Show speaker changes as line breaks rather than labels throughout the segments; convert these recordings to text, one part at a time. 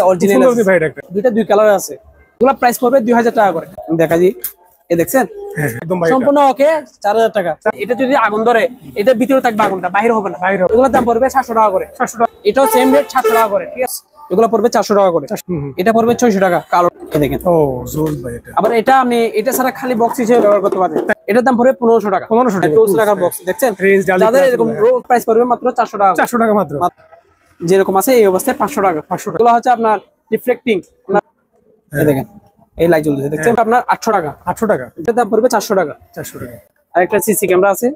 Original দুইটা দুই colour আছে। এগুলো প্রাইস পড়বে 2000 টাকা করে। দেখা জি এই দেখছেন সম্পূর্ণ ওকে 4000 টাকা। এটা যদি আগুন ধরে এটার ভিতরে থাকবে, আগুনটা বাইরে হবে না। এগুলোর দাম পড়বে 700 টাকা করে। 700 টাকা। এটাও সেম রেট 700 টাকা করে। ঠিক আছে, এগুলো পড়বে 400 টাকা করে। এটা পড়বে 600 টাকা কালো। দেখেন ও জোল ভাই। এটা আবার এটা আপনি এটা ছাড়া খালি বক্স হিসেবে ব্যবহার করতে পারবেন। এটার দাম পড়বে 1500 টাকা। 1500 টাকা 12 টাকার বক্স। দেখছেন যাদের এরকম রোল প্রাইস পড়বে মাত্র 400 টাকা। 400 টাকা মাত্র। যেরকম আছে এই অবস্থায় 500 টাকা। 500 টাকা। এগুলো হচ্ছে আপনার রিফ্লেক্টিং। এই দেখেন এই লাইট জ্বলছে, দেখছেন আপনার 800 টাকা। 800 টাকা। এটার দাম পড়বে 400 টাকা। 400 টাকা। আর একটা সিসি ক্যামেরা আছে,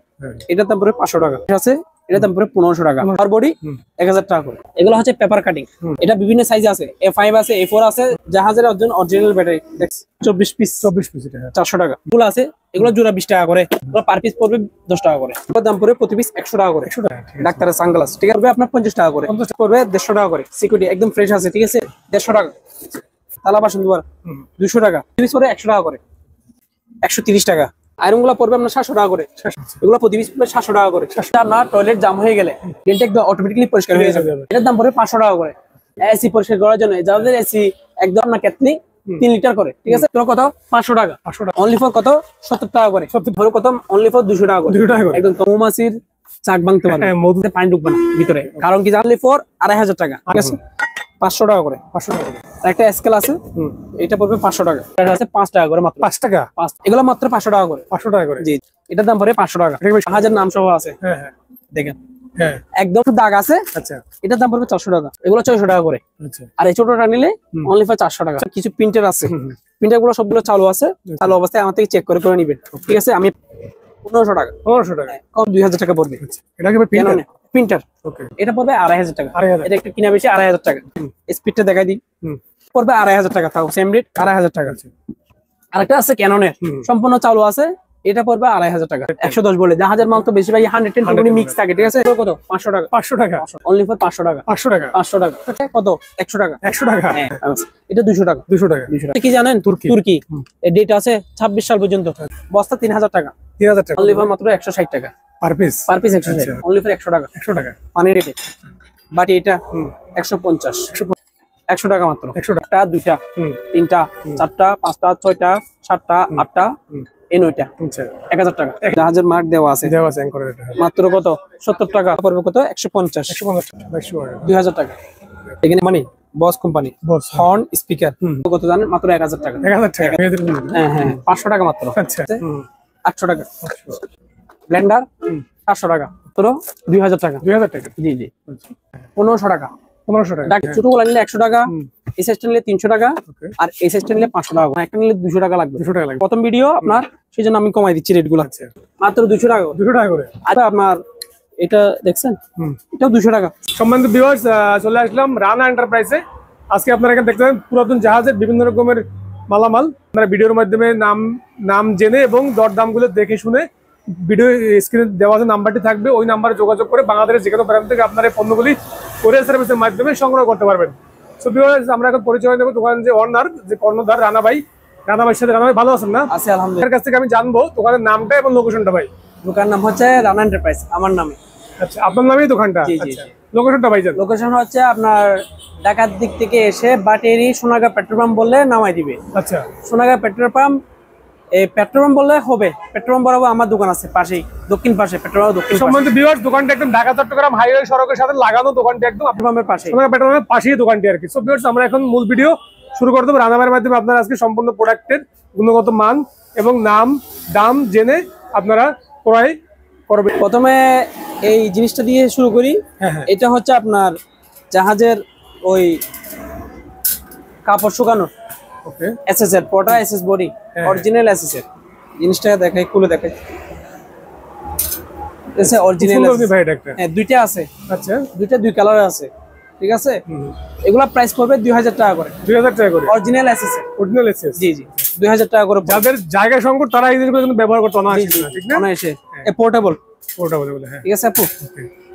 এটার দাম পড়বে 500 টাকা। আছে এটার দাম পড়বে 1500 টাকা। আর বডি 1000 টাকা করে। এগুলো হচ্ছে পেপার কাটিং। এটা বিভিন্ন সাইজ আছে, A5 আছে, A4 আছে। জাহাজের অরিজিনাল ব্যাটারি 24 পিস। 24 পিস এটা 400 টাকা। এগুলো আছে, এগুলো জোড়া 20 টাকা করে। এগুলো পার পিস পড়বে 10 টাকা করে। এগুলোর দাম পড়বে প্রতি পিস 100 টাকা করে। 100 টাকা। ডাক্তারের সানগ্লাস ঠিক আছে আপনার 50 টাকা করে। 50 পড়বে 150 টাকা করে। সিকিউরিটি একদম ফ্রেশ আছে, ঠিক আছে 150 টাকা। তালা বাসন দুয়ার 200 টাকা। 30 পড়বে 100 টাকা করে। 130 টাকা। আয়রন গুলো পড়বে আপনার 700 টাকা করে। এগুলো প্রতি পিস পড়বে 700 টাকা করে। আপনার টয়লেট জাম হয়ে গেলে তেলটা একদম অটোমেটিক্যালি পরিষ্কার হয়ে যাবে। এটার দাম পড়বে 500 টাকা করে। এসি পরিষ্কার করার জন্য যাদের এসি একদম না কেতলি 3 লিটার করে, ঠিক আছে তো কত 500 টাকা। 500 টাকা। অনলি ফর কত 70 টাকা করে। 70 ফর কত অনলি ফর 200 টাকা করে। 200 টাকা করে। একদম মৌমাছির চাক ভাঙতে পারবে, মধুতে পানি ঢুকবে না ভিতরে। কারণ কি জানলি ফর 2500 টাকা, ঠিক আছে 500 টাকা করে। 500 টাকা। একটা স্কেল আছে, এটা পড়বে 500 টাকা। এটা আছে 5 টাকা করে মাত্র। 5 টাকা। এগুলো মাত্র 500 টাকা করে। 500 টাকা করে। জি, এটার দাম পড়বে 500 টাকা। হাজার নাম সহ আছে। হ্যাঁ হ্যাঁ দেখেন হ্যাঁ একদম দাগ আছে। আচ্ছা, এটার দাম পড়বে 400 টাকা। এগুলো 600 টাকা করে। আচ্ছা, আর এই ছোটটা নিলে অনলি ফর 400 টাকা। কিছু প্রিন্টার আছে, প্রিন্টার গুলো সবগুলো চালু আছে। চালু অবস্থায় আমার থেকে চেক করে নিবেন, ঠিক আছে। আমি 1500 টাকা। 1500 টাকা কম 2000 টাকা পড়বে। এটা কি প্রিন্টার? ওকে, এটা পড়বে 2500 টাকা। এটা একটু কিনা বেশি 2500 টাকা। স্পিডটা দেখাই দিই, পড়বে 2500 টাকা। তাও সেম রেট 2500 টাকা। আরেকটা আছে ক্যাননের, সম্পূর্ণ চালু আছে। এটা পড়বে 2500 টাকা। 110 বলে জাহাজের মাল তো বেশি ভাই 110 মিক্স থাকে, ঠিক আছে। কত 500 টাকা। 500 টাকা অনলি ফর 500 টাকা। 500 টাকা। 500 টাকা কত 100 টাকা। 100 টাকা। হ্যাঁ এটা 200 টাকা। 200 টাকা। 200 টাকা কি জানেন? তুর্কি। এই ডেট আছে 26 সাল পর্যন্ত। বস্তা 3000 টাকা। 3000 টাকা অনলি ফর মাত্র 160 টাকা per piece. Per piece 160 only for 100 টাকা। 100 টাকা পানি রেটে। বাট এটা 150 100 টাকা মাত্র। 100 টাকা। দুইটা, তিনটা, চারটা, পাঁচটা, ছয়টা, সাতটা, আটটা, এই 9টা 1000 টাকা। জাহাজের মার্ক দেওয়া আছে। মাত্র কত 70 টাকা পড়বে। কত 150 2000 টাকা। এখানে মানে বস কোম্পানি হর্ন স্পিকার কত জানেন? মাত্র 1000 টাকা। 1000 টাকা। হ্যাঁ হ্যাঁ 500 টাকা মাত্র। আচ্ছা 800 টাকা। ব্লেন্ডার 700 টাকা। মাত্র 2000 টাকা। 2000 টাকা। জি জি 1500 টাকা। 1500 টাকা। ছোটগুলো নিলে 100 টাকা, এই সাইজটা নিলে 300 টাকা, আর এই সাইজটা নিলে 500 টাকা। একটা নিলে 200 টাকা লাগবে। 200 টাকা লাগবে। প্রথম ভিডিও আপনার, সেজন্য আমি কমাই দিচ্ছি রেটগুলো। আছে মাত্র 200 টাকা। 200 টাকা করে। আর আপনার এটা দেখছেন, এটাও 200 টাকা।
সম্মানিত ভিউয়ার্স, চলে আসলাম রানা এন্টারপ্রাইজে। আজকে আপনারা এখানে দেখতে পাবেন পুরাতন জাহাজের বিভিন্ন রকমের মালামাল। আপনারা ভিডিওর মাধ্যমে নাম জেনে এবং দরদামগুলো দেখে শুনে ভিডিও স্ক্রিনে দেওয়া যে নাম্বারটি থাকবে, ওই নাম্বারে যোগাযোগ করে বাংলাদেশের যে কোনো প্রান্ত থেকে আপনার এই পণ্যগুলি কোরিয়ার সার্ভিসের মাধ্যমে সংগ্রহ করতে পারবেন। সো ভিউয়ার্স, আমরা এখন পরিচয় দেবো দোকানের যে অনার, যে কর্ণধার রানা ভাই। রানা ভাইয়ের সাথে। রানা ভাই ভালো আছেন না?
আছি আলহামদুলিল্লাহ।
এর কাছ থেকে আমি জানবো দোকানের নামটা এবং লোকেশনটা। ভাই
দোকানের নাম হচ্ছে রানা এন্টারপ্রাইজ, আমার নামে।
আচ্ছা, আপনার নামেই দোকানটা? আচ্ছা, লোকেশনটা ভাই জান?
লোকেশন হচ্ছে আপনার ঢাকার দিক থেকে এসে বাটেরি সোনাগাঁ পেট্রোল পাম্প বললে নামাই দিবে।
আচ্ছা,
সোনাগাঁ পেট্রোল পাম্প, এই পেট্রোল পাম্প বললে হবে। পেট্রোল পাম্প বরাবর আমার দোকান আছে, পাশেই দক্ষিণ পাশে পেট্রোল পাম্প দক্ষিণ।
সম্বন্ধে ভিউয়ার্স, দোকানটা একদম ঢাকা চট্টগ্রাম হাইওয়ে সড়কের সাথে লাগানো। দোকানটা একদম
পেট্রোল পাম্পের পাশে,
সোনাগাঁ পেট্রোল পাম্পের পাশেই দোকানটি আর কি। সো ভিউয়ার্স, আমরা এখন মূল ভিডিও শুরু করে দেবো। রানা ভাইয়ের মাধ্যমে আপনারা আজকে সম্পূর্ণ প্রোডাক্টের গুণগত মান এবং দাম জেনে আপনারা ক্রয় করবেন।
প্রথমে এই জিনিসটা দিয়ে শুরু করি। এটা হচ্ছে আপনার জাহাজের ওই কাপড় শুকানোর এসএস এর পোটা এসএস বডি, অরিজিনাল এসএস এর জিনিসটা দেখাই, খুলে দেখাই। এটা অরিজিনাল হ্যাঁ, দুইটা আছে। আচ্ছা, দুইটা দুই কালার আছে, ঠিক আছে। এগুলা প্রাইস পড়বে 2000 টাকা করে। 2000 টাকা করে অরিজিনাল এসএস এর।
অরিজিনাল এসএস, জি জি
2000 টাকা করে।
যাদের জায়গা সংকট তারা এই জিনিসগুলো ব্যবহার করতে না, ঠিক না?
এসে পোর্টেবল
বলে। হ্যাঁ
ঠিক আছে আপু।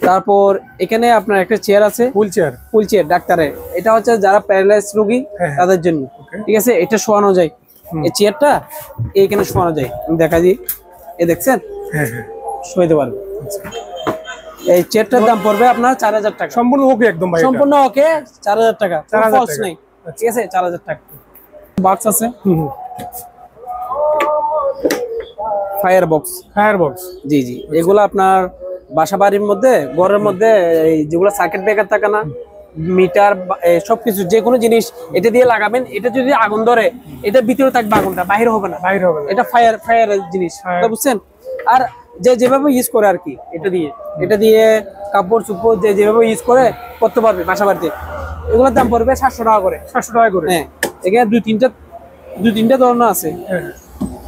তারপর এখানে আপনার একটা চেয়ার আছে, ফুল চেয়ার ডাক্তারের। এটা হচ্ছে যারা প্যারালাইজ রোগী তাদের জন্য, ঠিক আছে। এটা শোয়ানো যায়, এই চেয়ারটা এইখানে শোয়ানো যায়। আমি দেখা দিই, এই দেখছেন? হ্যাঁ হ্যাঁ, শোয়াতে পারবে। এই চেটটার দাম পড়বে আপনার 4000 টাকা।
সম্পূর্ণ ওকে একদম ভাই,
সম্পূর্ণ ওকে 4000 টাকা, ফলস নেই, ঠিক আছে 4000 টাকা। বক্স আছে, ফায়ার বক্স,
ফায়ার বক্স,
জি জি, এগুলো আপনার বাসা বাড়ির মধ্যে, ঘরের মধ্যে এই যেগুলো সার্কিট ব্রেকার থাকে না, মিটার, সবকিছু যে কোনো জিনিস এটা দিয়ে লাগাবেন। এটা যদি আগুন ধরে এটা ভিতরে থাকবে, আগুনটা বাইরে হবে না,
বাইরে হবে না।
এটা ফায়ার জিনিস, বুঝছেন? আর যে যেভাবে ইউজ করে আর কি, এটা দিয়ে কাপড় চুপড় যে যেভাবে ইউজ করে করতে পারবে বাসা বাড়িতে। এগুলোর দাম পড়বে 700 টাকা করে।
700 টাকা করে,
হ্যাঁ। এখানে দুই তিনটা ধরনের আছে,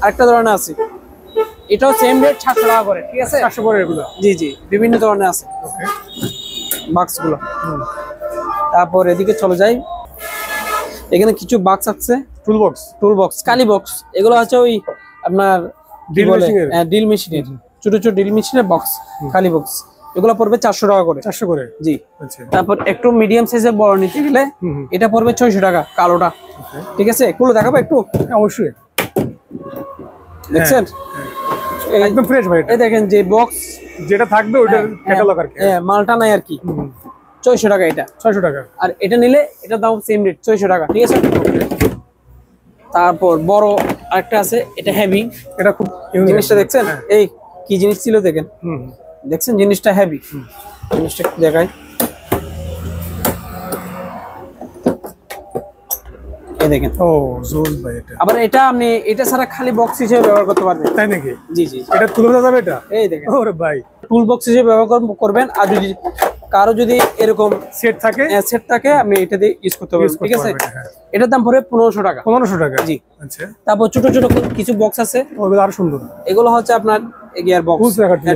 আরেকটা ধরনের আছে, এটাও সেম রেট 700 টাকা করে, ঠিক আছে?
700 করে এগুলো,
জি জি, বিভিন্ন ধরনের আছে বাক্সগুলো। তারপর এদিকে চলে যাই, এখানে কিছু বাক্স আছে, টুল বক্স, কালি বক্স। এগুলো হচ্ছে ওই আপনার ড্রিল মেশিনের, ছোট ছোট ড্রিল মেশিনের বক্স, কালি বক্স। এগুলো পড়বে 400 টাকা করে।
400 করে,
জি।
আচ্ছা।
তারপর একটু মিডিয়াম সাইজের বড় নিতে গেলে এটা পড়বে 600 টাকা, কালোটা, ঠিক আছে? এগুলো দেখাবো একটু,
অবশ্যই।
দেখছেন
একদম ফ্রেশ ভাই।
এই দেখেন যে বক্স
যেটা থাকবে ওটার ক্যাটালগ আর কি,
মালটা নাই আর কি। 600 টাকা এটা,
600 টাকা।
আর এটা নিলে এটা দাম সেম রেট 600 টাকা, ঠিক আছে? তারপর বড় আরেকটা আছে, এটা হেভি,
এটা খুব
জিনিসটা দেখছেন? এই কি জিনিস ছিল দেখেন, দেখছেন জিনিসটা হেভি, জিনিসটা দেখাই, এই দেখেন।
ও জোস ভাই এটা।
আবার এটা আপনি এটা ছাড়া খালি বক্স হিসেবে ব্যবহার করতে পারবেন।
তাই নাকি?
জি জি,
এটা তুলে যাবে এটা,
এই দেখেন।
ওরে ভাই,
টুল বক্স হিসেবে ব্যবহার করবেন। আর যদি কারো যদি এরকম
সেট থাকে
আপনি এটা দিয়ে ইউজ করতে পারবেন, ঠিক আছে?
হ্যাঁ।
এটার দাম পড়বে 1500 টাকা।
1500 টাকা,
জি।
আচ্ছা।
তারপর ছোট ছোট কিছু বক্স আছে,
ওগুলো আরো সুন্দর।
এগুলো হচ্ছে আপনার গিয়ার বক্স,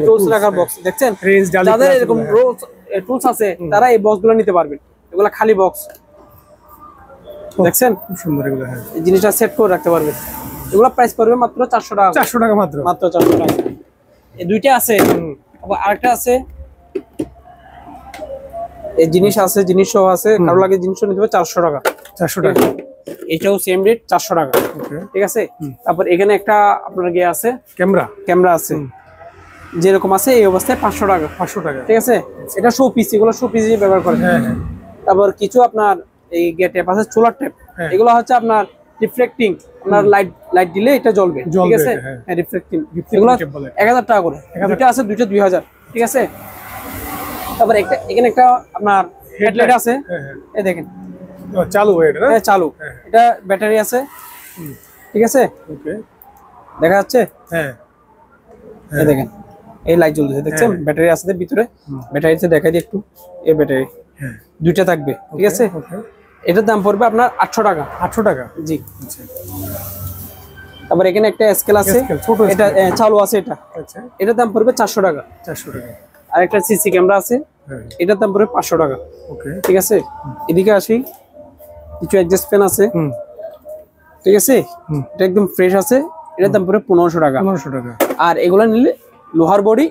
টুলস রাখার বক্স, দেখছেন? যাদের এরকম টুলস আছে তারা এই বক্সগুলো নিতে পারবেন। এগুলো খালি বক্স, দেখছেন?
খুব সুন্দর এগুলো, হ্যাঁ।
এই জিনিসটা সেট করে রাখতে পারবেন। এগুলো প্রাইস পড়বে মাত্র 400 টাকা।
400 টাকা মাত্র,
400 টাকা। এই দুইটা আছে, আবার আরেকটা আছে, এই জিনিস আছে, জিনিসও আছে, কারো লাগে জিনিসও নিতে হবে 400 টাকা।
400 টাকা,
এটাও সেম রেট 400 টাকা, ঠিক আছে? তারপর এখানে একটা আপনার গিয়ে আছে, ক্যামেরা আছে, যেরকম আছে এই অবস্থায় 500 টাকা। 500 টাকা, ঠিক আছে? এটা শো পিস, এগুলো শো পিস হিসেবে ব্যবহার করে। তারপর কিছু আপনার এই গেটে পাশে সোলার ট্যাপ, এগুলো হচ্ছে আপনার রিফ্লেক্টিং, আপনার লাইট দিলে এটা জ্বলবে, ঠিক আছে? হ্যাঁ, রিফ্লেক্টিং। এগুলো 1000 টাকা করে, দুইটা আছে, দুইটা 2000, ঠিক আছে? তারপর এখানে একটা আপনার হেডলাইট আছে, এই দেখেন,
চালু হয়ে এটা,
হ্যাঁ চালু, এটা ব্যাটারি আছে, ঠিক আছে? ওকে, দেখা যাচ্ছে? হ্যাঁ, এই দেখেন এই লাইট জ্বলছে, দেখছেন? ব্যাটারি আছে ভিতরে, ব্যাটারিতে দেখাই দিই একটু, এই ব্যাটারি দুইটা থাকবে, ঠিক আছে? এটার দাম পড়বে আপনার 800 টাকা। 800 টাকা, জি। তারপর এখানে একটা স্কেল আছে, এটা চালু আছে, এটা এটার দাম পড়বে 400 টাকা। 400 টাকা। আর একটা সিসি ক্যামেরা আছে, এটার দাম পড়বে 500 টাকা, ওকে, ঠিক আছে? এদিকে আসি, কিছু অ্যাডজাস্ট ফ্যান আছে, ঠিক আছে? এটা একদম ফ্রেশ আছে, এটার দাম পড়বে 1500 টাকা। 1500 টাকা। আর এগুলো নিলে লোহার বডি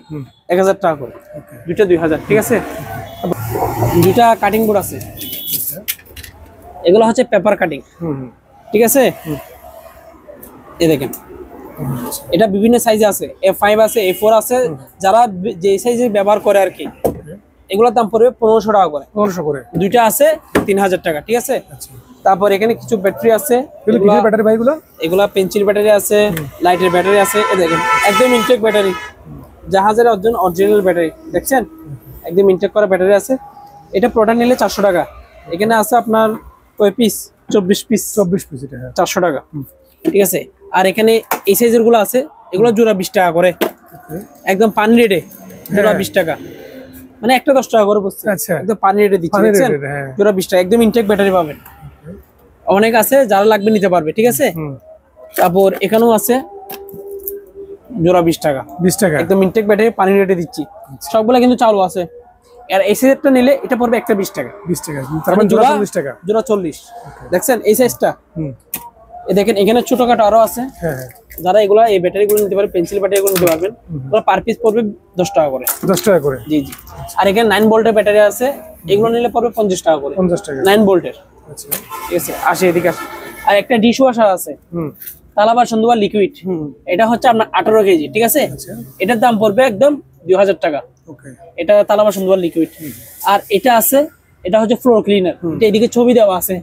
1000 টাকা করে, দুইটা 2000, ঠিক আছে? দুইটা কাটিং বোর্ড আছে, এগুলো হচ্ছে পেপার কাটিং, ঠিক আছে? এই দেখেন, এটা বিভিন্ন সাইজে আছে, A5 আছে, A4 আছে, যারা যে সাইজে ব্যবহার করে আর কি। এগুলোর দাম পড়বে 1500 টাকা করে। 1500 করে, দুইটা আছে 3000 টাকা, ঠিক আছে? তারপর এখানে কিছু ব্যাটারি আছে,
ব্যাটারি ভাই,
এগুলা পেন্সিল ব্যাটারি আছে, লাইটের ব্যাটারি আছে, এই দেখেন একদম ইনটেক ব্যাটারি, জাহাজের অরিজিনাল ব্যাটারি, দেখছেন? একদম ইনটেক করা ব্যাটারি আছে। এটা প্রোডাক্ট নিলে 400 টাকা। এখানে আছে আপনার কয় পিস? 24 পিস, এটা 400 টাকা, ঠিক আছে? আর এখানে এই সাইজের গুলো আছে, এগুলো জোড়া 20 টাকা করে, একদম পানি রেটে, জোড়া 20 টাকা, মানে একটা 10 টাকা করে বসছে, একদম পানি রেটে দিচ্ছে, দেখছেন? জোড়া 20 টাকা, একদম ইনটেক ব্যাটারি পাবেন। অনেক আছে, যারা লাগবে নিতে পারবে, ঠিক আছে? তারপর এখানেও আছে জোড়া 20 টাকা, একদম ইনটেক ব্যাটারি, পানি রেটে দিচ্ছি। সবগুলা কিন্তু চালু আছে। আর এই সাইজটা নিলে এটা পড়বে একটা 20 টাকা। 20 টাকা, তার মানে জোড়া 40 টাকা, জোড়া 40, দেখছেন? এই সাইজটা, এই দেখেন এখানে ছোটখাটো আরো আছে, যারা এগুলা এই ব্যাটারি গুলো নিতে পারে, পেন্সিল ব্যাটারি গুলো নিতে পারবেন, ওরা পার পিস পড়বে 10 টাকা করে। 10 টাকা করে, জি জি। আর এখানে 9 ভোল্টের ব্যাটারি আছে, এগুলো নিলে পড়বে 50 টাকা করে। 50 টাকা, 9 ভোল্টের, আচ্ছা, ঠিক আছে? আসে এদিকে আসে। আর একটা ডিশ ওয়াশার আছে, তালাবার সন্দুবা লিকুইড, এটা হচ্ছে আপনার 18 কেজি, ঠিক আছে? এটার দাম পড়বে একদম 2000 টাকা।
ওকে
এটা তালা বাসন ধোয়ার লিকুইড। আর এটা আছে, এটা হচ্ছে ফ্লোর ক্লিনার, এটা এদিকে ছবি দেওয়া আছে।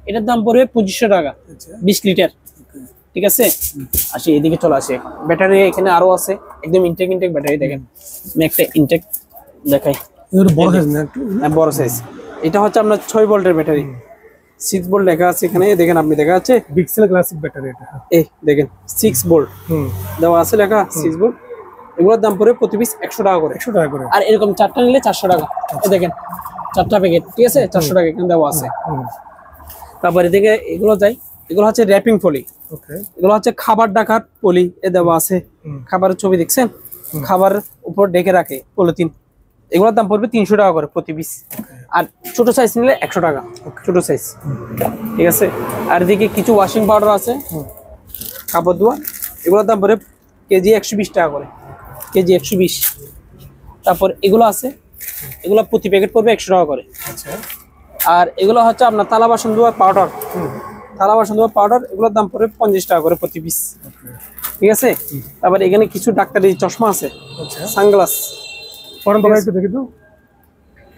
এটার দাম পড়বে 2500 টাকা, 20 লিটার। ঠিক আছে, আসি এদিকে চলে আসে। ব্যাটারি এখানে আরো আছে, একদম ইনটেক ব্যাটারি। দেখেন আমি একটা ইনটেক দেখাই,
বড় সাইজ না একটু?
হ্যাঁ বড় সাইজ। এটা হচ্ছে আপনার 6 ভোল্টের ব্যাটারি, 6 ভোল্ট লেখা আছে এখানে, দেখেন আপনি দেখা যাচ্ছে
বিক্সেল ক্লাসিক ব্যাটারি এটা।
এই দেখেন 6 ভোল্ট দেওয়া আছে লেখা, 6 ভোল্ট। এগুলোর দাম পড়বে প্রতি পিস 100 টাকা করে।
100 টাকা করে।
আর এরকম 4টা নিলে 400 টাকা। এই দেখেন 4টা প্যাকেট, ঠিক আছে, 400 টাকা এখানে দেওয়া আছে। তারপরে এদিকে এগুলো যাই, এগুলো হচ্ছে র্যাপিং পলি।
ওকে,
এগুলো হচ্ছে খাবার ঢাকার পলি এ দেওয়া আছে। খাবারের ছবি দেখছেন, খাবার উপর ঢেকে রাখে পলিথিন। এগুলোর দাম পড়বে 300 টাকা করে প্রতি পিস। আর ছোট সাইজ নিলে 100 টাকা, ছোট সাইজ। ঠিক আছে, আর এদিকে কিছু ওয়াশিং পাউডার আছে, কাপড় ধোয়া। এগুলোর দাম পড়বে কেজি 120 টাকা করে, কেজি 120। তারপর এগুলো আছে, এগুলো প্রতি প্যাকেট পড়বে 100 টাকা করে।
আচ্ছা,
আর এগুলো হচ্ছে আপনার থালা বাসন ধোয়ার পাউডার, থালা বাসন ধোয়ার পাউডার। এগুলোর দাম পড়বে 50 টাকা করে প্রতি পিস। ঠিক আছে, তারপর এখানে কিছু ডাক্তারি চশমা আছে, সানগ্লাস।
একটু দেখি তো,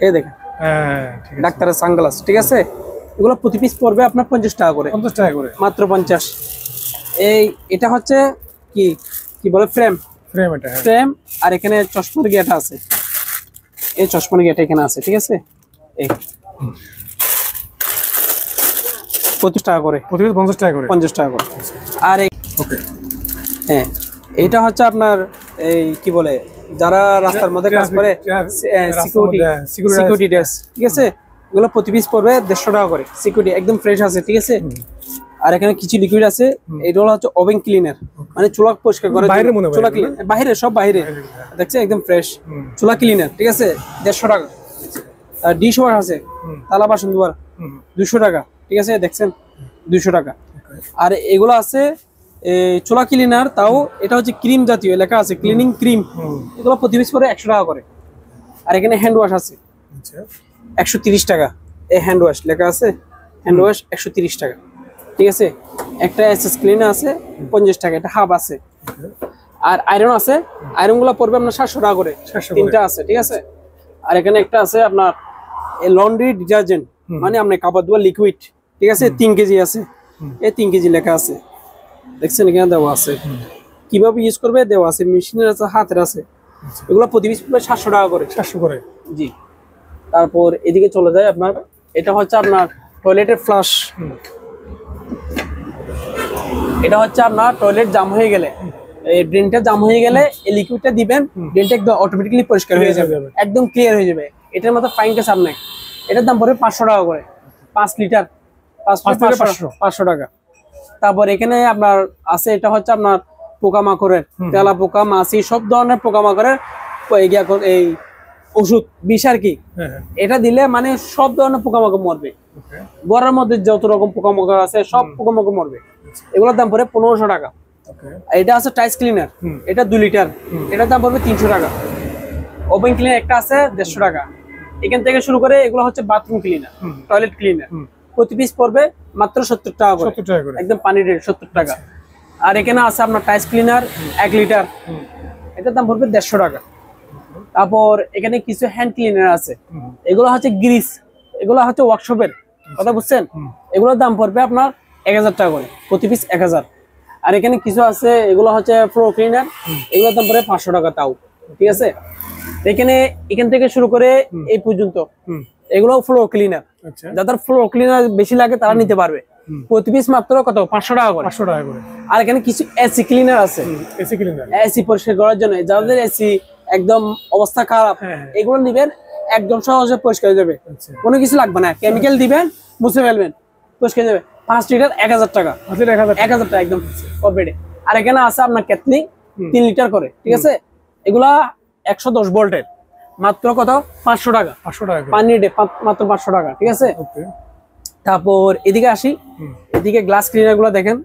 এই দেখেন
হ্যাঁ ঠিক আছে,
ডাক্তারের সানগ্লাস। ঠিক আছে, এগুলো প্রতি পিস পড়বে আপনার 50 টাকা করে,
50 টাকা করে,
মাত্র 50। এটা হচ্ছে কি বলে, ফ্রেম।
এটা
ফ্রেম। আর এখানে চশমার গেটা আছে, এই চশমার গেটা এখানে আছে। ঠিক আছে, এই 25 টাকা করে,
প্রতি পিস 50 টাকা করে,
50 টাকা করে। আর
ওকে,
হ্যাঁ, এটা হচ্ছে আপনার এই কি বলে, যারা রাস্তার মধ্যে কাজ করে, সিকিউরিটি ড্রেস। ঠিক আছে, এগুলো প্রতি পিস পড়বে 150 টাকা করে। সিকিউরিটি একদম ফ্রেশ আছে। ঠিক আছে, আর এখানে কিছু লিকুইড আছে, এইগুলো হচ্ছে ওভেন ক্লিনার, মানে চুলা পরিষ্কার করে, চুলা ক্লিনার বাইরে, সব বাইরে দেখছে, একদম ফ্রেশ চুলা ক্লিনার। ঠিক আছে, 150 টাকা। আর ডিশ ওয়াশ আছে, থালা বাসন ধোয়ার, 200 টাকা। ঠিক আছে, দেখছেন 200 টাকা। আর এগুলো আছে চুলা ক্লিনার, তাও এটা হচ্ছে ক্রিম জাতীয়, লেখা আছে ক্লিনিং ক্রিম। এগুলো প্রতি পিস করে 100 টাকা করে। আর এখানে হ্যান্ড ওয়াশ আছে, 130 টাকা। এই হ্যান্ড ওয়াশ লেখা আছে, হ্যান্ড ওয়াশ 130 টাকা। ঠিক আছে, একটা এসএস ক্লিনার আছে 50 টাকা, এটা হাব আছে। আর আয়রন আছে, আয়রন গুলো পড়বে আপনার 700 টাকা করে, 3টা আছে। ঠিক আছে, আর এখানে একটা আছে আপনার লন্ড্রি ডিটারজেন্ট, মানে আপনার কাপড় ধোয়া লিকুইড। ঠিক আছে, 3 কেজি আছে, এই 3 কেজি লেখা আছে, দেখছেন এখানে দেওয়া আছে। কিভাবে ইউজ করবে দেওয়া আছে, মেশিনের আছে, হাতের আছে। এগুলো প্রতি পিস পড়বে 700 টাকা করে,
700 করে।
জি। তারপর এদিকে চলে যায় আপনার, এটা হচ্ছে আপনার টয়লেটের ফ্লাশ। এটা হচ্ছে আপনার টয়লেট জাম হয়ে গেলে, এই ড্রেনটা জাম হয়ে গেলে এই লিকুইডটা দিবেন, ড্রেনটা একদম অটোমেটিক্যালি পরিষ্কার হয়ে যাবে, একদম ক্লিয়ার হয়ে যাবে। এটার মতো ফাইন কাজ নাই। এটার দাম পড়বে 500 টাকা করে, 5 লিটার, 500 টাকা। তারপর এখানে আপনার আছে, এটা হচ্ছে আপনার পোকামাকড়ের, তেলা পোকা, মাছি, সব ধরনের পোকামাকড়ের এই ওষুধ, বিষ আর কি। এটা দিলে মানে সব ধরনের পোকামাকড় মরবে। ঘরের মধ্যে যত রকম পোকামাকড় আছে সব পোকামাকড় মরবে। এগুলোর দাম পড়বে 1500 টাকা। এটা আছে টাইস ক্লিনার, এটা 2 লিটার, এটার দাম পড়বে 300 টাকা। ওপেন ক্লিনার একটা আছে 150 টাকা। এখান থেকে শুরু করে এগুলো হচ্ছে বাথরুম ক্লিনার, টয়লেট ক্লিনার, প্রতি পিস পড়বে মাত্র 70 টাকা করে, একদম পানি রেট 70 টাকা। আর এখানে আছে আপনার টাইস ক্লিনার 1 লিটার, এটার দাম পড়বে 150 টাকা। তারপর এখানে কিছু হ্যান্ড ক্লিনার আছে, এগুলো হচ্ছে গ্রিস, এগুলো হচ্ছে ওয়ার্কশপের, কথা বুঝছেন? এগুলোর দাম পড়বে আপনার 1000 টাকা করে, প্রতি পিস 1000। আর এখানে কিছু আছে, এগুলো হচ্ছে ফ্লোর ক্লিনার, এগুলোর দাম পড়বে 500 টাকা তাও। ঠিক আছে, এখান থেকে শুরু করে এই পর্যন্ত এগুলো ফ্লোর ক্লিনার। যাদের ফ্লোর ক্লিনার বেশি লাগে তারা নিতে পারবে, প্রতি পিস মাত্র কত, 500 টাকা করে,
500 টাকা করে।
আর এখানে কিছু এসি ক্লিনার আছে,
এসি ক্লিনার,
এসি পরিষ্কার করার জন্য, যাদের এসি একদম অবস্থা খারাপ, এগুলো নিবেন, একদম সহজে পরিষ্কার হয়ে যাবে, কোনো কিছু লাগবে না, কেমিক্যাল দিবেন, মুছে ফেলবেন, পরিষ্কার যাবে। 5 লিটার 1000 টাকা, 1000 টাকা একদম কর্পোরেটে। আর এখানে আছে আপনার কেটলি 3 লিটার করে। ঠিক আছে, এগুলা 110 ভোল্টের, মাত্র কত, 500 টাকা, 500 টাকা পানি রেটে, মাত্র 500 টাকা। ঠিক আছে, তারপর এদিকে আসি, এদিকে গ্লাস ক্লিনার গুলো দেখেন,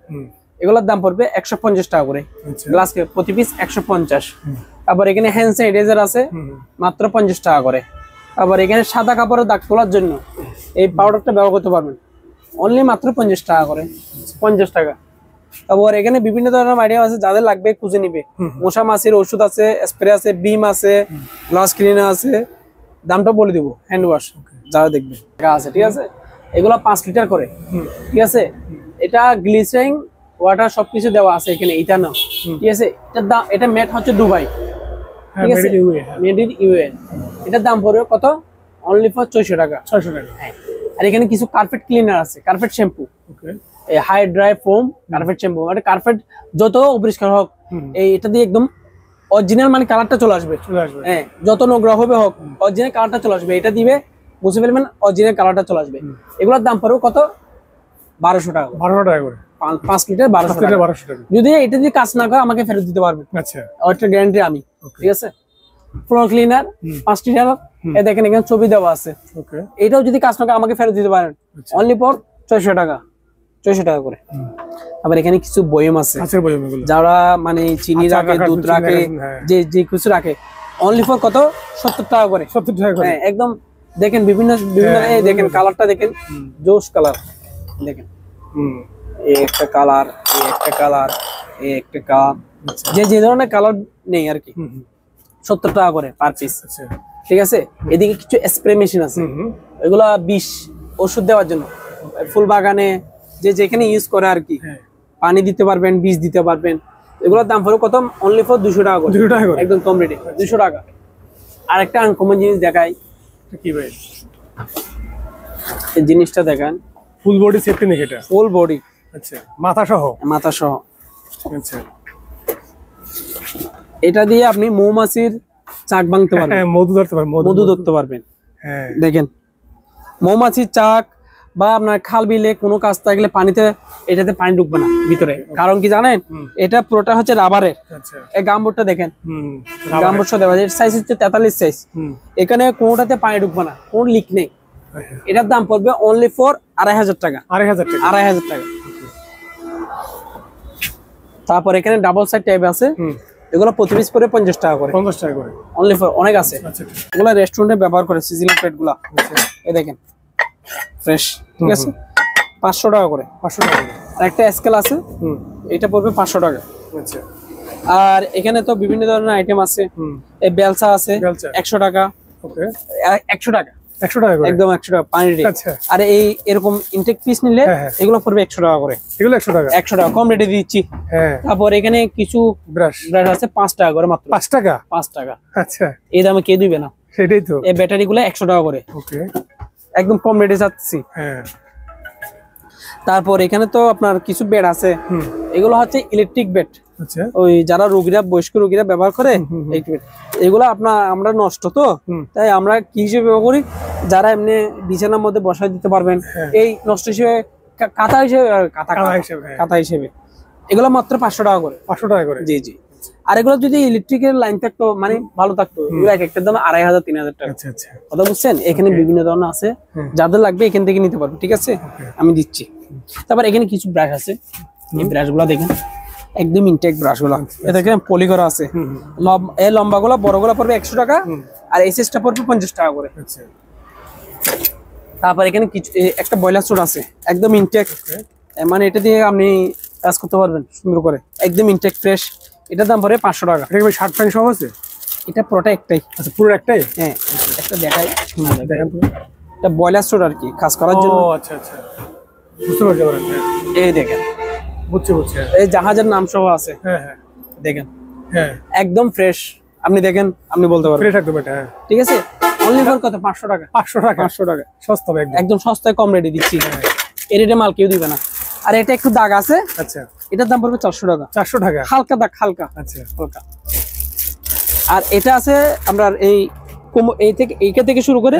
এগুলোর দাম পড়বে 150 টাকা করে, গ্লাস প্রতি পিস 150। তারপর এখানে হ্যান্ড স্যানিটাইজার আছে, মাত্র 50 টাকা করে। তারপর এখানে সাদা কাপড়ের দাগ তোলার জন্য এই পাউডারটা ব্যবহার করতে পারবেন, অনলি মাত্র 50 টাকা করে, 50 টাকা। তারপর এখানে বিভিন্ন ধরনের আইটেম আছে, যাদের লাগবে খুঁজে নিবে। মশা মাছির ওষুধ আছে, স্প্রে আছে, বিম আছে, গ্লাস ক্লিনার আছে, দামটা বলে দিব, হ্যান্ড ওয়াশ যারা দেখবে আছে, ঠিক আছে। এগুলা 5 লিটার করে, ঠিক আছে। এটা গ্লিসারিন ওয়াটার সবকিছু দেওয়া আছে এখানে, এটা না, ঠিক আছে। এটার দাম, এটা মেড হচ্ছে দুবাই, ঠিক আছে, মেড ইন ইউএ। এটার দাম পড়বে কত? অনলি ফর 600 টাকা।
600 টাকা।
হ্যাঁ। আর এখানে কিছু কার্পেট ক্লিনার আছে, কার্পেট শ্যাম্পু, এই high dry foam carpet shampoo. মানে কার্পেট যত অপরিষ্কার হোক, এটা দিয়ে একদম অরিজিনাল মানে কালারটা চলে আসবে। হ্যাঁ, যত নোংরা হবে হোক, অরিজিনাল কালারটা চলে আসবে। এটা দিবে, বুঝে ফেলবেন অরিজিনাল কালারটা চলে আসবে। এগুলোর দাম পড়বে কত? 1200 টাকা।
1200 টাকা করে
5 লিটার 1200 টাকা। যদি এটা দিয়ে কাজ না করে আমাকে ফেরত দিতে পারবে।
আচ্ছা,
ওইটা গ্যারান্টি আমি, ঠিক আছে। ফ্লোর ক্লিনার 5 লিটার, এই দেখেন এখানে ছবি দেওয়া আছে। ওকে, এটাও যদি কাজ না করে আমাকে ফেরত দিতে পারেন। অনলি ফর 600 টাকা, 600 টাকা করে। আবার এখানে কিছু বয়ম আছে, যারা মানে চিনি রাখে, দুধ রাখে, যে যে কিছু রাখে, অনলি ফর কত? 70 টাকা করে।
70 টাকা করে।
হ্যাঁ, একদম দেখেন বিভিন্ন এই দেখেন কালারটা দেখেন, জোস কালার দেখেন। এই একটা কালার, এই একটা কালার, এই একটা কালার, যে যে ধরনের কালার নেই আর কি, 70 টাকা করে পার পিস, ঠিক আছে। এদিকে কিছু স্প্রে মেশিন আছে, এগুলা বিষ ওষুধ দেওয়ার জন্য, ফুল বাগানে যে যেখানে ইউজ করে আর কি, পানি দিতে পারবেন, বীজ দিতে পারবেন। এগুলোর দাম পড়বে কত? অনলি ফর 200 টাকা করে। 200 টাকা করে, একদম কম রেটে 200 টাকা। আর একটা আনকমন জিনিস দেখাই,
কি ভাই
এই জিনিসটা দেখেন,
ফুল বডি সেফটি নেক, এটা
ফুল বডি।
আচ্ছা, মাথা সহ।
মাথা সহ।
আচ্ছা,
এটা দিয়ে আপনি মৌমাছির চাক ভাঙতে পারবেন,
হ্যাঁ, মধু ধরতে পারবেন,
মধু ধরতে পারবেন।
হ্যাঁ,
দেখেন মৌমাছির চাক বা আপনার খাল বিলে কোনো কাজ থাকলে পানিতে, এটাতে পানি ঢুকবে না ভিতরে। কারণ কি জানেন, এটা পুরোটা হচ্ছে রাবারের। এই গামবোর্ডটা দেখেন, গামবোর্ডটা দেওয়া আছে, সাইজ হচ্ছে 43 সাইজ। এখানে কোনোটাতে পানি ঢুকবে না, কোন লিক নেই। এটার দাম পড়বে অনলি ফর 2500 টাকা। 2500 টাকা। তারপর এখানে ডাবল সাইড টাইপ আছে, এগুলো প্রতি পিস পড়বে 50 টাকা করে।
50 টাকা করে
অনলি ফর, অনেক আছে। এগুলো রেস্টুরেন্টে ব্যবহার করে, সিজনিং প্লেট গুলা। এই দেখেন ফ্রেশ, ঠিক আছে, 500 টাকা করে। 500 টাকা। আর একটা স্কেল আছে, এটা পড়বে 500 টাকা।
আচ্ছা।
আর এখানে তো বিভিন্ন ধরনের আইটেম আছে, এই বেলসা আছে 100 টাকা। ওকে, 100 টাকা। 100 টাকা করে, একদম 100 টাকা পানি রেট। আচ্ছা। আর এই এরকম ইনটেক পিস নিলে এগুলো পড়বে 100 টাকা করে। এগুলো 100 টাকা। 100 টাকা কম রেটে দিচ্ছি। হ্যাঁ। তারপর এখানে কিছু ব্রাশ আছে 5 টাকা করে মাত্র। 5 টাকা? 5 টাকা। আচ্ছা, এই দামে কে দিবে না? সেটাই তো। এই ব্যাটারি গুলো 100 টাকা করে। ওকে, একদম কম রেটে যাচ্ছি। হ্যাঁ। তারপর এখানে তো আপনার কিছু বেড আছে, এগুলো হচ্ছে ইলেকট্রিক বেড। আচ্ছা, ওই যারা রোগীরা, বয়স্ক রোগীরা ব্যবহার করে, এগুলো আমরা নষ্ট তো, তাই আমরা কি হিসেবে ব্যবহার করি, যারা এমনি বিছানার মধ্যে বসায় দিতে পারবেন, এই নষ্ট হিসেবে, কাঁথা হিসেবে, কাঁথা হিসেবে। এগুলো মাত্র 500 টাকা করে। 500 টাকা করে? জি জি। আর এগুলো যদি ইলেকট্রিকের লাইন থাকতো, মানে ভালো থাকতো, এগুলো এক একটা দাম 2500-3000 টাকা। আচ্ছা আচ্ছা, কথা বুঝছেন। এখানে বিভিন্ন ধরনের আছে, যাদের লাগবে এখান থেকে নিতে পারবে, ঠিক আছে, আমি দিচ্ছি। তারপর এখানে কিছু ব্রাশ আছে, এই ব্রাশ গুলা দেখেন, একদম ইনটেক ব্রাশ গুলা। এটা পলি করা আছে, এই লম্বা গুলা, বড় গুলা পড়বে 100 টাকা, আর এই সাইজটা পড়বে 50 টাকা করে। তারপর এখানে কিছু একটা বয়লার স্যুট আছে, একদম ইনটেক, মানে এটা দিয়ে আপনি কাজ করতে পারবেন সুন্দর করে, একদম ইনটেক ফ্রেশ। এটার দাম পড়বে 500 টাকা। শার্ট প্যান্ট সব আছে? এটা পুরোটা একটাই। আচ্ছা, পুরো একটাই? হ্যাঁ, একটা দেখাই, দেখেন তো, এটা বয়লার স্যুট আর কি, কাজ করার জন্য। আচ্ছা আচ্ছা, বুঝতে পারছি। এই দেখেন, বুঝছি। এই জাহাজের নাম সহ আছে। হ্যাঁ হ্যাঁ, দেখেন, হ্যাঁ, একদম ফ্রেশ। আপনি দেখেন, আপনি বলতে পারবেন ফ্রেশ একদম এটা। হ্যাঁ, ঠিক আছে। অনলি ফর কত? 500 টাকা। 500 টাকা? 500 টাকা, সস্তা, একদম সস্তায় কম রেটে দিচ্ছি। এই রেটে মাল কেউ দিবে না। আর এটা একটু দাগ আছে। আচ্ছা, এটার দাম পড়বে 400 টাকা। 400 টাকা? হালকা দাগ, হালকা। আচ্ছা, হালকা। আর এটা আছে আমরা এইটা থেকে শুরু করে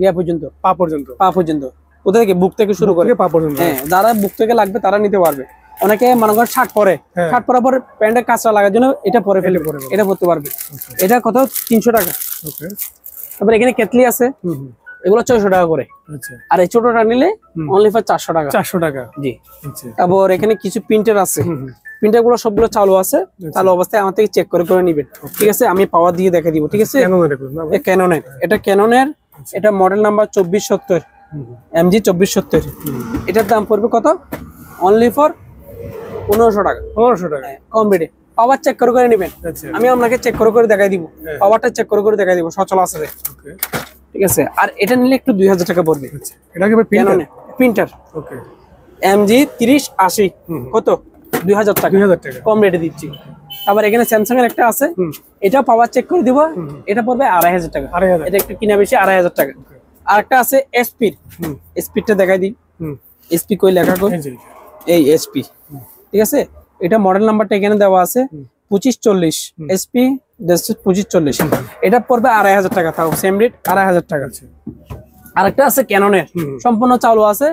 ইয়া পর্যন্ত, পা পর্যন্ত, কোথা থেকে, বুক থেকে শুরু করে পা পর্যন্ত। হ্যাঁ, যারা বুক থেকে লাগবে তারা নিতে পারবে। অনেকে মনে করেন শার্ট পরে, শার্ট পরার পর প্যান্টের কাঁচরা লাগার জন্য এটা পরে ফেলে, এটা পরতে পারবে। এটা কত? 300 টাকা। তারপর এখানে কেটলি আছে, এগুলো 600 টাকা করে। আর এই ছোটটা নিলে অনলি ফর 400 টাকা। 400 টাকা, জি। তারপর এখানে কিছু প্রিন্টার আছে, প্রিন্টার গুলো সবগুলো চালু আছে, চালু অবস্থায় আমার থেকে চেক করে নিবেন, ঠিক আছে। আমি পাওয়ার দিয়ে দেখে দিব, ঠিক আছে। ক্যাননের, এটা ক্যাননের, এটা মডেল নাম্বার 2470, MG 2470। এটার দাম পড়বে কত? অনলি ফর 1500 টাকা।
1500 টাকা
কম রেটে। পাওয়ার চেক করে নেবেন।
আচ্ছা
আমি আপনাকে চেক করে দেখাই দিব, পাওয়ারটা চেক করে দেখাই দিব, সচল আছে।
ওকে
ঠিক আছে। আর এটা নিলে একটু 2000 টাকা পড়বে।
আচ্ছা এটা কি
প্রিন্টার
ওকে
MG 3080 কত 2000 টাকা,
2000 টাকা
কম রেটে দিচ্ছি। আবার এখানে স্যামসাং এর একটা আছে, এটা পাওয়ার চেক করে দিব, এটা পড়বে 2500 টাকা।
2500
এটা একটু কিনা বেশি 2500 টাকা। আর একটা আছে এসপি, স্পিডটা দেখাই দিই। এসপি কই লেখা কই, এই এসপি। ঠিক আছে, এটা মডেল নাম্বারটা এখানে দেওয়া আছে 2540 এসপি 2540। এটা পড়বে 2500 টাকা, তাও সেম রেট 2500 টাকা। আরেকটা আছে ক্যাননের, সম্পূর্ণ চালু আছে,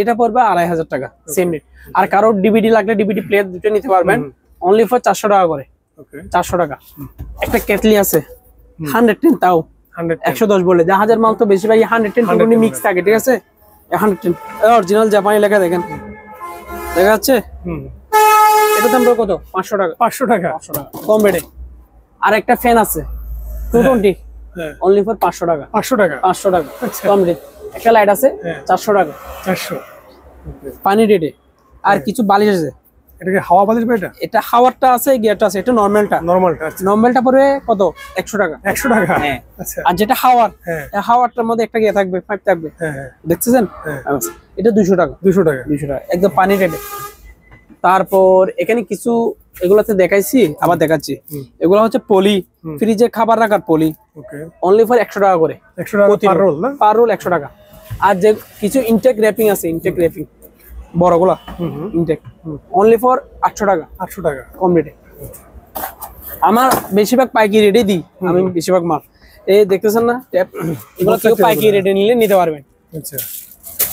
এটা পড়বে 2500 টাকা, সেম রেট। আর কারো ডিভিডি লাগলে ডিভিডি প্লেয়ার দুটো নিতে পারবেন, অনলি ফর 400 টাকা করে। 400 টাকা। একটা কেটলি আছে 110, তাও 110 বলে, জাহাজের মাল তো বেশিরভাগ 110 মিক্স থাকে। ঠিক আছে, 110 অরিজিনাল জাপানি লেখা দেখেন, দেখা যাচ্ছে। এটা দাম কত? 500 টাকা।
500 টাকা,
500 টাকা কম রেটে। আর একটা ফ্যান আছে 220, অনলি ফর 500 টাকা।
500 টাকা,
500 টাকা কম রেট। একটা লাইট আছে 400 টাকা,
400
পানি রেটে। আর কিছু বালিশ আছে,
এটা কি হাওয়া বালিশ?
এটা হাওয়ারটা আছে, গিয়ারটা আছে। এটা নরমালটা, নরমালটা পড়বে কত? 100 টাকা।
100 টাকা,
হ্যাঁ। আর যেটা হাওয়ার, হাওয়ারটার মধ্যে একটা গিয়ার থাকবে, পাইপ থাকবে, দেখছেন? এটা 200 টাকা। 200 টাকা, 200 টাকা একদম পানি রেটে। তারপর এখানে কিছু এগুলাতে দেখাইছি, আবার দেখাচ্ছি। এগুলো হচ্ছে পলি, ফ্রিজে খাবার রাখার পলি, অনলি ফর 100 টাকা করে।
100 টাকা পার রোল না?
পার রোল 100 টাকা। আর যে কিছু ইনটেক র্যাপিং আছে, ইনটেক র্যাপিং বড়গুলা, ইনটেক অনলি ফর 800 টাকা। 800 টাকা কম রেটে। আমার বেশিরভাগ পাইকারি রেটে দিই, আমি বেশিরভাগ মাল। এই দেখতেছেন না ট্যাপ, এগুলো কেউ পাইকারি রেটে নিলে নিতে পারবেন। আচ্ছা,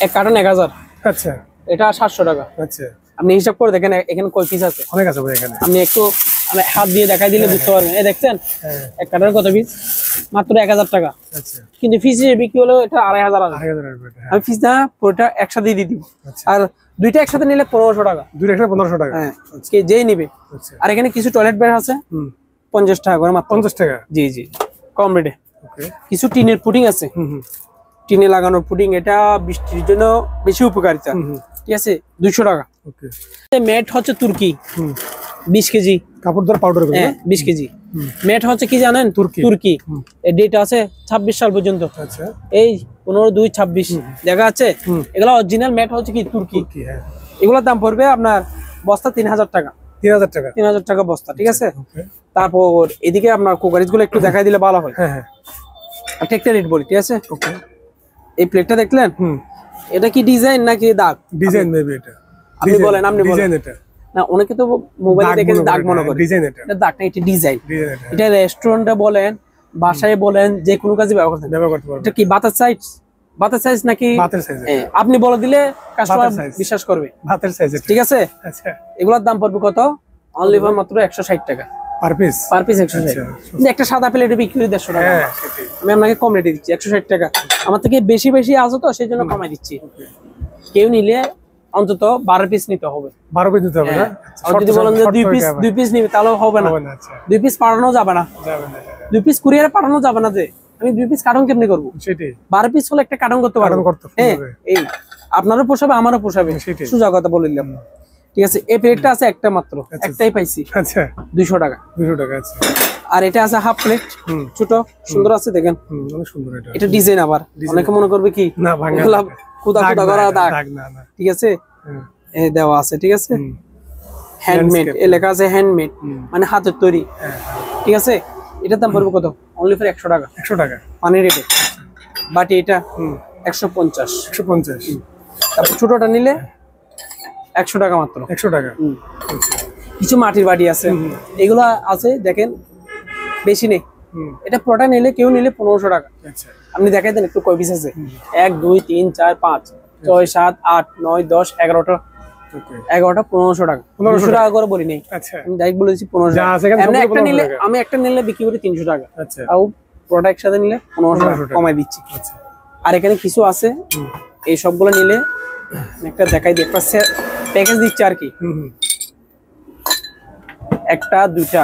এক কার্টন 1000। আচ্ছা, এটা 700 টাকা। আচ্ছা, আপনি হিসাব করে দেখেন এখানে কয় পিস আছে। অনেক আছে ভাই এখানে, আপনি একটু হাত দিয়ে দেখাই দিলে বুঝতে পারবেন। এই দেখছেন এক কার্টন কত পিস, মাত্র 1000 টাকা। আচ্ছা, কিন্তু ফিস বিক্রি হলো এটা 2500 টাকা। আমি ফিস না পুরোটা একসাথে দিয়ে দিব। আর দুইটা একসাথে নিলে 1500 টাকা। দুইটা একসাথে 1500 টাকা, হ্যাঁ, কে যেই নিবে। আর এখানে কিছু টয়লেট ব্যাগ আছে 50 টাকা করে মাত্র। 50 টাকা, জি জি, কম রেটে। কিছু টিনের পুডিং আছে, টিনে লাগানো পুডিং, এটা বৃষ্টির জন্য বেশি উপকারিতা। ঠিক আছে, 200 টাকা। ম্যাট হচ্ছে তুর্কি, 20 কেজি কাপড় ধর পাউডার, 20 কেজি ম্যাট হচ্ছে কি জানেন? তুর্কি। এই ডেট আছে 26 সাল পর্যন্ত। আচ্ছা, এই 15/2/26 দেখা আছে। এগুলা অরিজিনাল ম্যাট হচ্ছে কি তুর্কি। এগুলোর দাম পড়বে আপনার বস্তা 3000 টাকা। 3000 টাকা, 3000 টাকা বস্তা। ঠিক আছে। তারপর এদিকে আপনার কুকারিজ গুলো একটু দেখাই দিলে ভালো হয়। হ্যাঁ হ্যাঁ, একটা রেট বলি। ঠিক আছে, এই প্লেটটা দেখলেন, এটা কি ডিজাইন নাকি দাগ? ডিজাইন মেবি এটা। আপনি বলেন, আপনি বলেন। ডিজাইন এটা না, অনেকে তো মোবাইলে দেখে দাগ মনে করে। ডিজাইন এটা, দাগ না, এটা ডিজাইন। এটা রেস্টুরেন্টে বলেন, বাসায় বলেন, যে কোনো কাজে ব্যবহার করতে পারবেন। এটা কি বাতাস সাইজ? বাতাস সাইজ নাকি বাতের সাইজ? আপনি বলে দিলে কাস্টমার বিশ্বাস করবে। বাতের সাইজ, ঠিক আছে। আচ্ছা, এগুলোর দাম পড়বে কত? অনলি ফর মাত্র 160 টাকা পার পিস। Per piece 160। একটা সাদা প্লেটে বিক্রি 150 টাকা। আমি আপনাকে কম রেটে দিচ্ছি, 160 টাকা। আমার থেকে বেশি বেশি আছে তো, সেই জন্য কমাই দিচ্ছি। কেউ নিলে অন্তত 12 পিস নিতে হবে। 12 পিস নিতে হবে না? আর যদি বলেন যে 2 পিস নিবে, তাহলেও হবে না। 2 পিস পাঠানো যাবে না। 2 পিস কুরিয়ারে পাঠানো যাবে না। যে আমি 2 পিস কার্টন কেমনে করবো? সেটাই, 12 পিস হলে একটা কার্টন করতে পারবো। এই আপনারও পোষাবে, আমারও পোষাবে, সোজা কথা বলে দিলাম। ঠিক আছে, এই প্লেটটা আছে একটা মাত্র, একটাই পাইছি। আচ্ছা, 200 টাকা। 200 টাকা। আচ্ছা, আর এটা আছে হাফ প্লেট, ছোট, সুন্দর আছে, দেখেন অনেক সুন্দর। এটা ডিজাইন, আবার অনেকে মনে করবে কি না ভাঙা খুদা খুদা করা দাগ। ঠিক আছে, এই দেওয়া আছে। ঠিক আছে, হ্যান্ডমেড, এ লেখা আছে হ্যান্ডমেড, মানে হাতের তৈরি। ঠিক আছে, এটার দাম পড়বে কত? অনলি ফর 100 টাকা। 100 টাকা পানি রেটে। বাটি এটা 150। 150। তারপর ছোটটা নিলে 100 টাকা মাত্র। 100 টাকা। কিছু মাটির বাটি আছে, এগুলো আছে দেখেন, বেশি নেই। এটা পুরোটা নিলে, কেউ নিলে 1500 টাকা। আপনি দেখাই দেন একটু কয় পিস আছে। 1 2 3 4 5 6 7 8 9 10 11টা। 11টা 1500 টাকা। 1500 টাকা করে বলি নেই। আচ্ছা, আমি ডাইরেক্ট বলে দিচ্ছি 1500 টাকা। আমি একটা নিলে বিক্রি করি 300 টাকা। আচ্ছা, আর প্রোডাক্ট সাথে নিলে 1500 টাকা কমাই দিচ্ছি। আচ্ছা, আর এখানে কিছু আছে, এই সবগুলো নিলে একটা দেখাই দিই, একটা প্যাকেজ দিচ্ছে আর কি। একটা, দুইটা,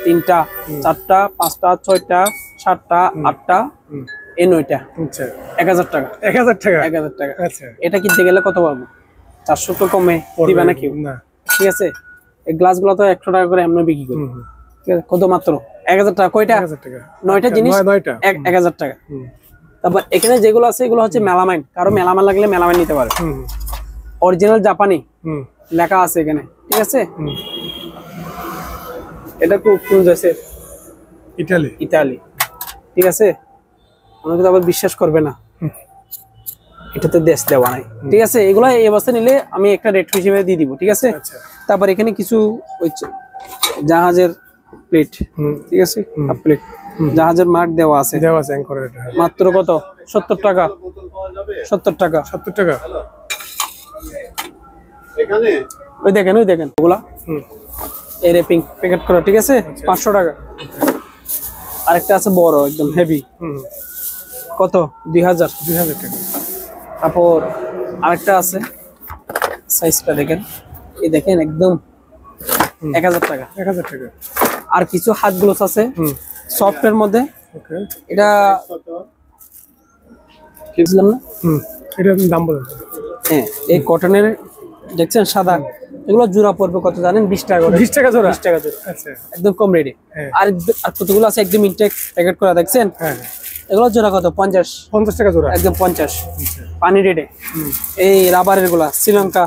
তিনটা, চারটা, পাঁচটা, ছয়টা, সাতটা, আটটা, এই 9টা। আচ্ছা, 1000 টাকা। 1000 টাকা। 1000 টাকা। আচ্ছা, এটা কিনতে গেলে কত পাবো? 400 তো কমে দিবে না কেউ। না, ঠিক আছে, এই গ্লাসগুলো তো 100 টাকা করে এমনি বিক্রি করি। ঠিক আছে, কত মাত্র 1000 টাকা। কয়টা?
1000 টাকা।
9টা জিনিস
9টা
1000 টাকা। তারপর এখানে যেগুলো আছে এগুলো হচ্ছে মেলামাইন, কারো মেলামাইন লাগলে মেলামাইন নিতে পারে, অরিজিনাল জাপানি লেখা আছে এখানে। ঠিক আছে, এটা কোন দেশের? ইতালি। ঠিক আছে, অনেকে তো আবার বিশ্বাস করবে না, এটাতে দেশ দেওয়া নাই। ঠিক আছে, এগুলো এই অবস্থায় নিলে আমি একটা রেট হিসেবে দিয়ে দিব। ঠিক আছে, তারপর এখানে কিছু জাহাজের প্লেট, ঠিক আছে, কাপ প্লেট, জাহাজের মার্ক দেওয়া আছে মাত্র কত? 70 টাকা। 70 টাকা।
70 টাকা।
ওই দেখেন ওগুলা এই র্যাপিং প্যাকেট করা। ঠিক আছে, 500 টাকা। আরেকটা আছে বড় একদম হেভি, কত? 2000
টাকা।
তারপর আরেকটা আছে, সাইজটা দেখেন, এই দেখেন একদম 1000 টাকা।
1000 টাকা।
আর কিছু হাত গ্লোভস আছে সফটের মধ্যে, এটা বুঝলাম না,
এটার দাম বলেন।
হ্যাঁ, এই কটনের দেখছেন সাদা, এগুলো জোড়া পড়বে কত জানেন? 20 টাকা করে।
20 টাকা জোড়া?
20 টাকা জোড়া।
আচ্ছা,
একদম কম রেটে। আর কতগুলো আছে একদম ইনটেক প্যাকেট করা, দেখছেন?
হ্যাঁ,
এগুলো জোড়া কত? 50
টাকা জোড়া।
একদম 50 পানি রেটে। এই রাবারের গুলা শ্রীলঙ্কা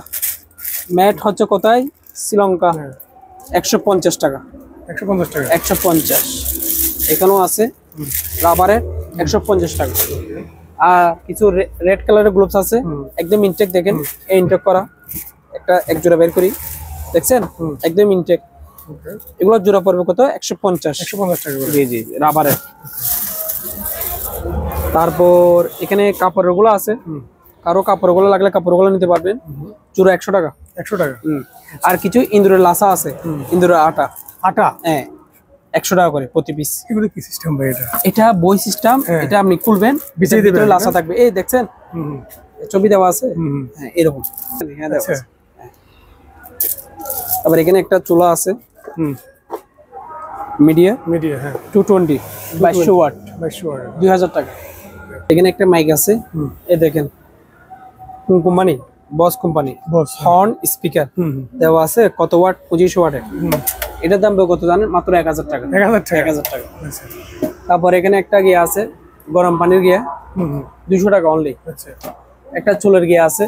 ম্যাট হচ্ছে কোথায়? শ্রীলঙ্কা 150 টাকা।
150 টাকা।
150। এখানেও আছে রাবারের 150 টাকা। আর কিছু রেড কালারের গ্লোভস আছে একদম ইনটেক, দেখেন এই ইনটেক করা, একটা এক জোড়া বের করি, দেখছেন একদম ইনটেক। এগুলো জোড়া পড়বে কত? 150
টাকা।
জি রাবারের। তারপর এখানে কাপড়ের গুলো আছে, কারো কাপড় গুলো লাগলে কাপড় গুলো নিতে পারবেন, জোড়া 100 টাকা।
100 টাকা।
আর কিছু ইন্দুরের লাসা আছে, ইন্দুরের আটা, হ্যাঁ 100 টাকা করে প্রতি পিস।
এগুলো কি সিস্টেম ভাই? এটা
বই সিস্টেম। এটা আপনি খুলবেন, ভিতরে লাসা থাকবে, এই দেখছেন ছবি দেওয়া আছে, হ্যাঁ এরকম। তারপর এখানে একটা চুলা আছে, মিডিয়া,
হ্যাঁ
220 2200 ওয়াট, 2000 টাকা। এখানে একটা মাইক আছে, এই দেখেন কোন কোম্পানি? বস কোম্পানি, হর্ন স্পিকার দেওয়া আছে, কত ওয়াট? 2500 ওয়াটের। এটার দাম কত জানেন? মাত্র 1000 টাকা। 1000 টাকা। তারপর এখানে একটা গিয়া আছে, গরম পানির গিয়া, 200 টাকা অনলি। একটা চুলের গিয়া আছে,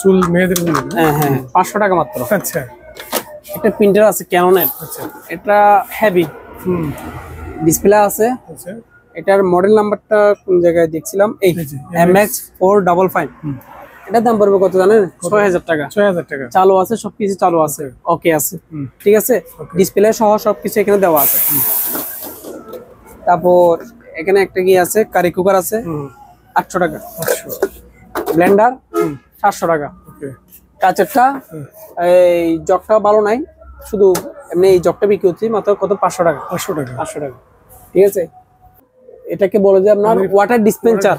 চুল মেয়েদের,
হ্যাঁ 500 টাকা মাত্র।
আচ্ছা।
একটা প্রিন্টার আছে ক্যাননের, এটা হেভি, ডিসপ্লে আছে। এটার মডেল নাম্বারটা কোন জায়গায় দেখছিলাম, এই MX455। এটার দাম পড়বে কত জানেন? 6000 টাকা।
6000 টাকা।
চালু আছে, সবকিছু চালু আছে, ওকে আছে। ঠিক আছে, ডিসপ্লে সহ সবকিছু এখানে দেওয়া আছে। তারপর এখানে একটা কি আছে, কারি কুকার আছে, 800 টাকা। ব্লেন্ডার 700 টাকা। কাচেরটা এই জগটা ভালো নাই, শুধু এমনি এই জগটা বিক্রি হচ্ছে মাত্র কত? 500 টাকা। 500 টাকা। ঠিক আছে, এটাকে বলে যে আপনার ওয়াটার ডিসপেন্সার।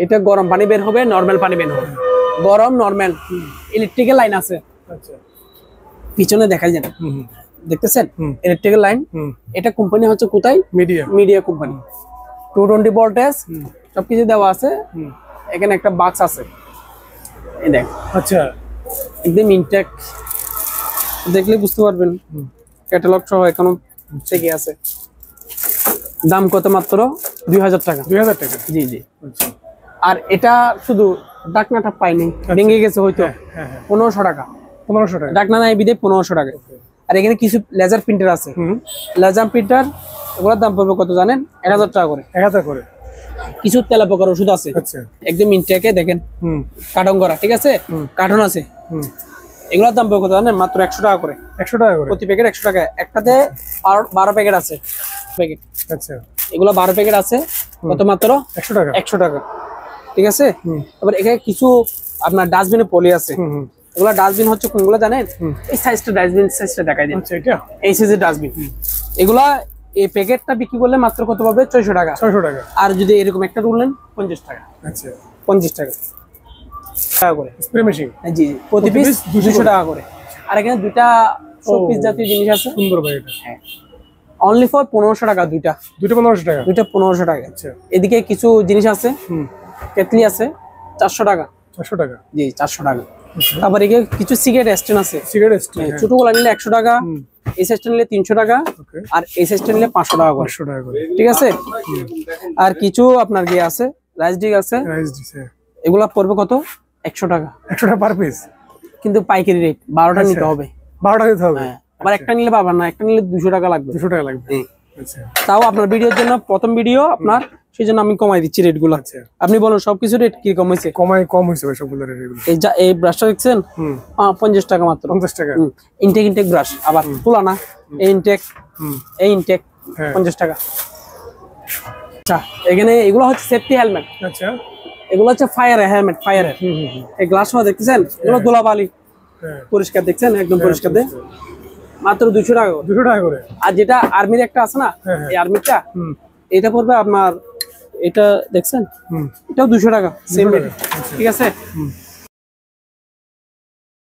এটা গরম পানি বের হবে, নরমাল পানি বের হবে, গরম নরমাল। ইলেকট্রিক্যাল লাইন আছে, পিছনে দেখা যায়, দেখতেছেন ইলেকট্রিক্যাল লাইন। এটা কোম্পানি হচ্ছে কোথায়? Media company. 220 ভোল্টেজ সবকিছু দেওয়া আছে। এখানে একটা বাক্স আছে, এই দেখ।
আচ্ছা,
একদম ইনটেক, দেখলে বুঝতে পারবেন, ক্যাটালগ সহ এখনো থেকে আছে। দাম কত? মাত্র 2000 টাকা।
2000 টাকা।
জি। আর এটা শুধু ডাকনাটা পাইনি, ভেঙে গেছে হয়তো, 1500 টাকা।
1500 টাকা
ডাকনা নাই বিদে 1500 টাকা। আর এখানে কিছু লেজার প্রিন্টার আছে, লেজার প্রিন্টার, ওগুলোর দাম পড়বে কত জানেন? 1000 টাকা করে।
1000 করে।
কিছু তেলাপোকার ওষুধ আছে, একদম ইনটেকে, দেখেন কার্টন করা, ঠিক আছে, কার্টন আছে। এগুলোর দাম পড়বে কত জানেন? মাত্র 100 টাকা করে।
100 টাকা করে
প্রতি প্যাকেট 100 টাকা। একটাতে 12 প্যাকেট আছে, প্যাকেট।
আচ্ছা,
এগুলো 12 প্যাকেট আছে, কত? মাত্র 100 টাকা। 100 টাকা। ঠিক আছে, তারপর এখানে কিছু আপনার ডাস্টবিনে পলি আছে। এগুলো ডাস্টবিন হচ্ছে কোনগুলো জানেন? এই সাইজটা ডাস্টবিন সাইজটা দেখাই দিন।
আচ্ছা, এটা
এই সাইজের ডাস্টবিন। এগুলা এই প্যাকেটটা বিক্রি করলে মাত্র কত পাবে? 600 টাকা।
600 টাকা।
আর যদি এরকম একটা তুললেন 50 টাকা।
আচ্ছা,
50 টাকা করে
স্প্রে মেশিন।
জি, প্রতি পিস 200 টাকা করে। আর এখানে দুইটা শোপিস জাতীয় জিনিস আছে,
সুন্দর ভাই। এটা
অনলি ফর 1500 টাকা। দুইটা
1500 টাকা।
দুইটা 1500 টাকা।
আচ্ছা,
এদিকে কিছু জিনিস আছে, কেটলি আছে 400 টাকা।
400 টাকা।
জি, 400 টাকা। তারপর এখানে কিছু সিগারেট স্ট্যান্ড আছে,
সিগারেট স্ট্যান্ড
ছোটগুলো নিলে 100 টাকা, এই সাইজটা নিলে 300 টাকা, আর এই সাইজটা নিলে 500 টাকা করে।
500 টাকা করে,
ঠিক আছে। আর কিছু আপনার গিয়ে আছে রাইস ডিশ আছে,
রাইস ডিশ
এগুলা পড়বে কত? 100 টাকা।
100 টাকা পার পিস,
কিন্তু পাইকারি রেট 12টা নিতে হবে।
12টা দিতে হবে।
আবার একটা নিলে পাবেন না, একটা নিলে 200 টাকা লাগবে।
200 টাকা লাগবে। আচ্ছা,
তাও আপনার ভিডিওর জন্য প্রথম ভিডিও আপনার, সেই জন্য আমি কমাই দিচ্ছি রেট গুলো।
আচ্ছা,
আপনি বলুন সবকিছু রেট কি কম হয়েছে?
কম হয়েছে ভাই সবগুলো রেট এগুলো।
এই ব্রাশটা দেখছেন 50 টাকা মাত্র।
50 টাকা।
ইনটেক ব্রাশ, আবার খোলা না, এই ইনটেক 50 টাকা। আচ্ছা, এখানে এগুলো হচ্ছে সেফটি হেলমেট।
আচ্ছা,
এগুলো হচ্ছে ফায়ারের হেলমেট, ফায়ারের। এই গ্লাসটা দেখতেছেন, এগুলো ধুলাবালি পরিষ্কার, দেখছেন একদম পরিষ্কার দেয়, মাত্র 200 টাকা।
200 টাকা করে।
আর যেটা আর্মির একটা আছে না, এই আর্মিটা, এটা পড়বে আপনার, এটা দেখছেন, এটাও 200 টাকা, সেম রেট। ঠিক আছে।